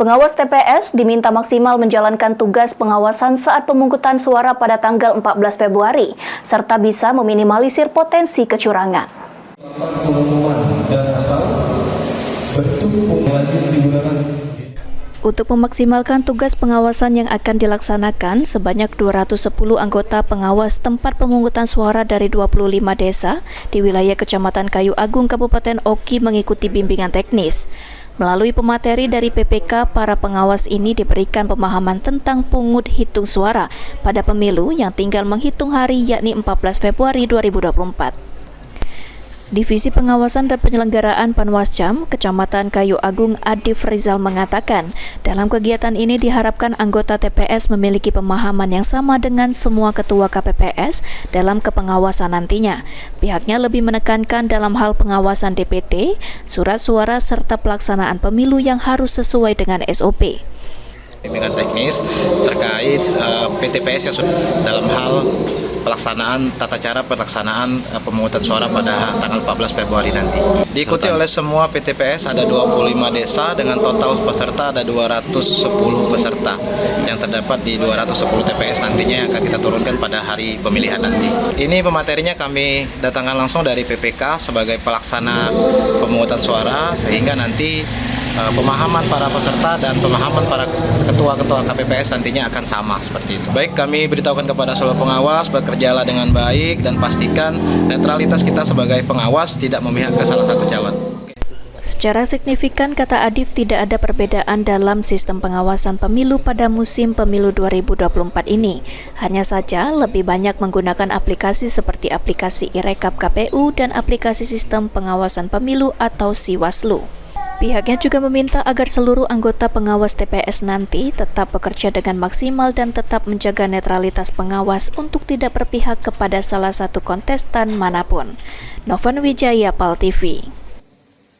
Pengawas TPS diminta maksimal menjalankan tugas pengawasan saat pemungutan suara pada tanggal 14 Februari, serta bisa meminimalisir potensi kecurangan. Untuk memaksimalkan tugas pengawasan yang akan dilaksanakan, sebanyak 210 anggota pengawas tempat pemungutan suara dari 25 desa di wilayah Kecamatan Kayu Agung, Kabupaten Oki mengikuti bimbingan teknis. Melalui pemateri dari PPK, para pengawas ini diberikan pemahaman tentang pungut hitung suara pada pemilu yang tinggal menghitung hari, yakni 14 Februari 2024. Divisi Pengawasan dan Penyelenggaraan Panwascam, Kecamatan Kayu Agung, Adif Rizal mengatakan, dalam kegiatan ini diharapkan anggota TPS memiliki pemahaman yang sama dengan semua ketua KPPS dalam kepengawasan nantinya. Pihaknya lebih menekankan dalam hal pengawasan DPT, surat suara, serta pelaksanaan pemilu yang harus sesuai dengan SOP. Bimbingan teknis terkait PTPS yang dalam hal pelaksanaan tata cara pelaksanaan pemungutan suara pada tanggal 14 Februari nanti. Diikuti oleh semua PTPS, ada 25 desa dengan total peserta ada 210 peserta yang terdapat di 210 TPS nantinya yang akan kita turunkan pada hari pemilihan nanti. Ini pematerinya kami datangkan langsung dari PPK sebagai pelaksana pemungutan suara, sehingga nanti pemahaman para peserta dan pemahaman para ketua-ketua KPPS nantinya akan sama seperti itu. Baik, kami beritahukan kepada seluruh pengawas, bekerjalah dengan baik dan pastikan netralitas kita sebagai pengawas tidak memihak ke salah satu calon. Secara signifikan, kata Adif, tidak ada perbedaan dalam sistem pengawasan pemilu pada musim pemilu 2024 ini. Hanya saja lebih banyak menggunakan aplikasi seperti aplikasi iRekap KPU dan aplikasi sistem pengawasan pemilu atau Siwaslu. Pihaknya juga meminta agar seluruh anggota pengawas TPS nanti tetap bekerja dengan maksimal dan tetap menjaga netralitas pengawas untuk tidak berpihak kepada salah satu kontestan manapun. Novan Wijaya, PAL TV.